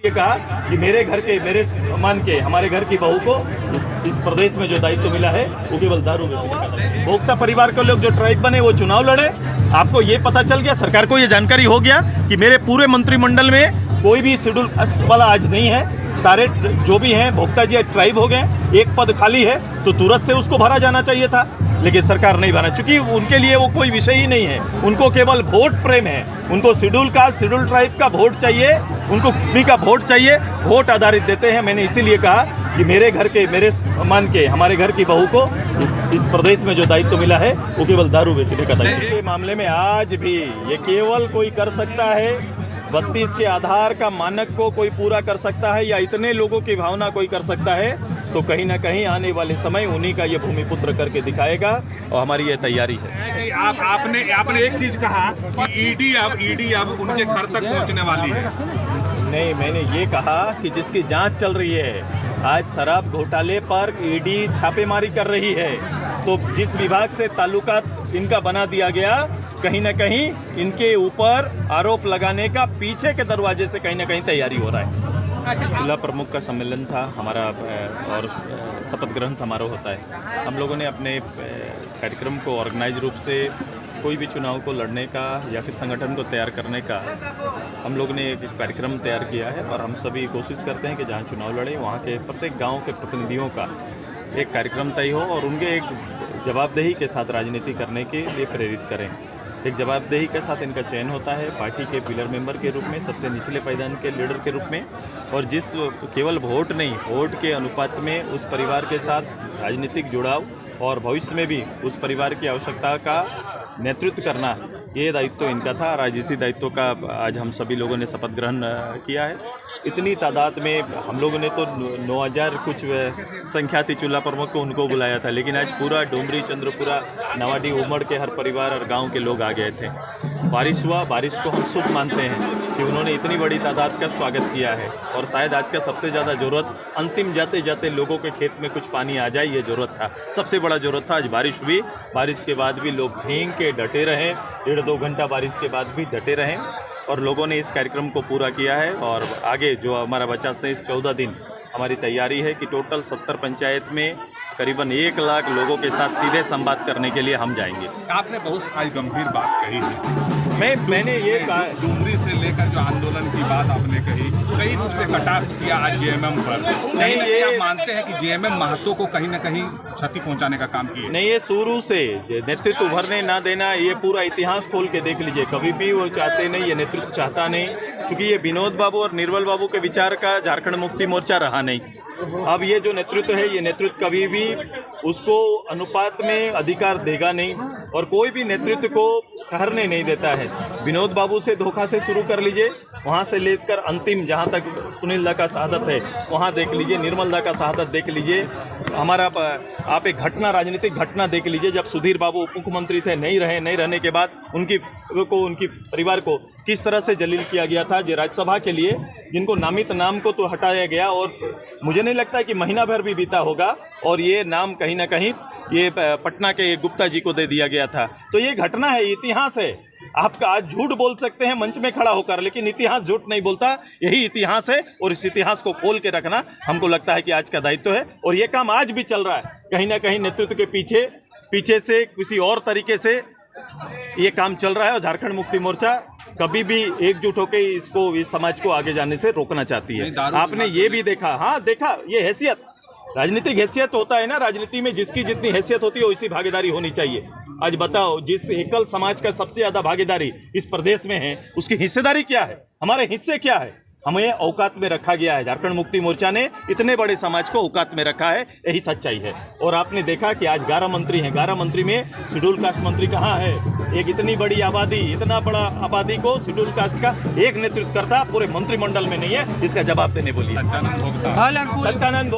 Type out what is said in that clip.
ये कहा कि मेरे घर के, मेरे मान के, हमारे घर की बहू को इस प्रदेश में जो दायित्व मिला है वो केवल दारू बेचने का। भोक्ता परिवार के लोग जो ट्राइब बने वो चुनाव लड़े। आपको ये पता चल गया, सरकार को ये जानकारी हो गया कि मेरे पूरे मंत्रिमंडल में कोई भी शेड्यूल कास्ट वाला आज नहीं है। सारे जो भी हैं भोक्ता जी ट्राइब हो गए। एक पद खाली है तो तुरंत से उसको भरा जाना चाहिए था, लेकिन सरकार नहीं भरा, क्योंकि उनके लिए वो कोई विषय ही नहीं है। उनको केवल वोट प्रेम है। उनको शेड्यूल कास्ट, शेड्यूल ट्राइब का वोट चाहिए, उनको भूमि का वोट चाहिए, वोट आधारित देते हैं। मैंने इसीलिए कहा कि मेरे घर के, मेरे मान के, हमारे घर की बहू को इस प्रदेश में जो दायित्व मिला है वो केवल दारू बेचने का दायित्व। इसके मामले में आज भी ये केवल कोई कर सकता है, 32 के आधार का मानक को कोई पूरा कर सकता है या इतने लोगों की भावना कोई कर सकता है, तो कहीं ना कहीं आने वाले समय उन्हीं का ये भूमिपुत्र करके दिखाएगा और हमारी ये तैयारी है। आपने एक चीज कहा कि ईडी अब उनके घर तक पहुंचने वाली है। नहीं, मैंने ये कहा कि जिसकी जांच चल रही है, आज शराब घोटाले पर ईडी छापेमारी कर रही है, तो जिस विभाग से ताल्लुकात इनका बना दिया गया, कहीं ना कहीं इनके ऊपर आरोप लगाने का पीछे के दरवाजे से कहीं ना कहीं तैयारी हो रहा है। जिला प्रमुख का सम्मेलन था हमारा और शपथ ग्रहण समारोह होता है। हम लोगों ने अपने कार्यक्रम को ऑर्गेनाइज रूप से कोई भी चुनाव को लड़ने का या फिर संगठन को तैयार करने का हम लोग ने एक कार्यक्रम तैयार किया है और हम सभी कोशिश करते हैं कि जहाँ चुनाव लड़े वहाँ के प्रत्येक गाँव के प्रतिनिधियों का एक कार्यक्रम तय हो और उनके एक जवाबदेही के साथ राजनीति करने के लिए प्रेरित करें। एक जवाबदेही के साथ इनका चयन होता है पार्टी के पिलर मेंबर के रूप में, सबसे निचले पायदान के लीडर के रूप में, और जिस केवल वोट नहीं, वोट के अनुपात में उस परिवार के साथ राजनीतिक जुड़ाव और भविष्य में भी उस परिवार की आवश्यकता का नेतृत्व करना, ये दायित्व इनका था। और आज इसी दायित्व का आज हम सभी लोगों ने शपथ ग्रहण किया है। इतनी तादाद में हम लोगों ने तो 9000 कुछ संख्या थी चूल्हा प्रमुख को, उनको बुलाया था, लेकिन आज पूरा डोमरी, चंद्रपुरा, नवाडी, उमड़ के हर परिवार और गांव के लोग आ गए थे। बारिश हुआ, बारिश को हम शुभ मानते हैं कि उन्होंने इतनी बड़ी तादाद का स्वागत किया है। और शायद आज का सबसे ज़्यादा ज़रूरत अंतिम जाते जाते लोगों के खेत में कुछ पानी आ जाए, ये ज़रूरत था, सबसे बड़ा ज़रूरत था। आज बारिश हुई, बारिश के बाद भी लोग भींग के डटे रहे, 1.5-2 घंटा बारिश के बाद भी डटे रहें और लोगों ने इस कार्यक्रम को पूरा किया है। और आगे जो हमारा बचा शेष 14 दिन हमारी तैयारी है कि टोटल 70 पंचायत में करीबन 1 लाख लोगों के साथ सीधे संवाद करने के लिए हम जाएंगे। आपने बहुत सारी गंभीर बात कही है। मैंने ये कहा, डुमरी से लेकर जो आंदोलन की बात आपने कही, कई रूप से कटाक्ष किया आज जेएमएम पर। नहीं, ये आप मानते हैं कि जेएमएम महतो को कहीं ना कहीं क्षति पहुंचाने का काम किया? नहीं, ये शुरू से नेतृत्व उभरने ना देना, ये पूरा इतिहास खोल के देख लीजिए। कभी भी वो चाहते नहीं, ये नेतृत्व चाहता नहीं, क्योंकि ये विनोद बाबू और निर्मल बाबू के विचार का झारखंड मुक्ति मोर्चा रहा नहीं। अब ये जो नेतृत्व है, ये नेतृत्व कभी भी उसको अनुपात में अधिकार देगा नहीं और कोई भी नेतृत्व को ठहरने नहीं देता है। विनोद बाबू से धोखा से शुरू कर लीजिए, वहाँ से लेकर अंतिम जहाँ तक सुनील दा का शहादत है वहाँ देख लीजिए, निर्मल दा का शहादत देख लीजिए, हमारा आप एक घटना, राजनीतिक घटना देख लीजिए। जब सुधीर बाबू उप मुख्यमंत्री थे, नहीं रहने के बाद उनकी परिवार को किस तरह से जलील किया गया था, जो राज्यसभा के लिए जिनको नामित नाम को तो हटाया गया और मुझे नहीं लगता है कि महीना भर भी बीता होगा और ये नाम कहीं ना कहीं ये पटना के गुप्ता जी को दे दिया गया था। तो ये घटना है, इतिहास है। आपका आज झूठ बोल सकते हैं मंच में खड़ा होकर, लेकिन इतिहास झूठ नहीं बोलता, यही इतिहास है और इस इतिहास को खोल के रखना हमको लगता है कि आज का दायित्व है। और ये काम आज भी चल रहा है, कहीं ना कहीं नेतृत्व के पीछे से किसी और तरीके से ये काम चल रहा है और झारखंड मुक्ति मोर्चा कभी भी एकजुट होकर इस समाज को आगे जाने से रोकना चाहती है। आपने ये भी देखा, हाँ देखा, ये हैसियत, राजनीतिक हैसियत होता है ना, राजनीति में जिसकी जितनी हैसियत होती है वैसी भागीदारी होनी चाहिए। आज बताओ, जिस एकल समाज का सबसे ज्यादा भागीदारी इस प्रदेश में है, उसकी हिस्सेदारी क्या है, हमारे हिस्से क्या है, हमें औकात में रखा गया है। झारखंड मुक्ति मोर्चा ने इतने बड़े समाज को औकात में रखा है, यही सच्चाई है। और आपने देखा कि आज 11 मंत्री हैं, 11 मंत्री में शेड्यूल कास्ट मंत्री कहाँ है? एक इतनी बड़ी आबादी, इतना बड़ा आबादी को शेड्यूल कास्ट का एक नेतृत्व करता पूरे मंत्रिमंडल में नहीं है, इसका जवाब देने बोलिए। सत्यानंद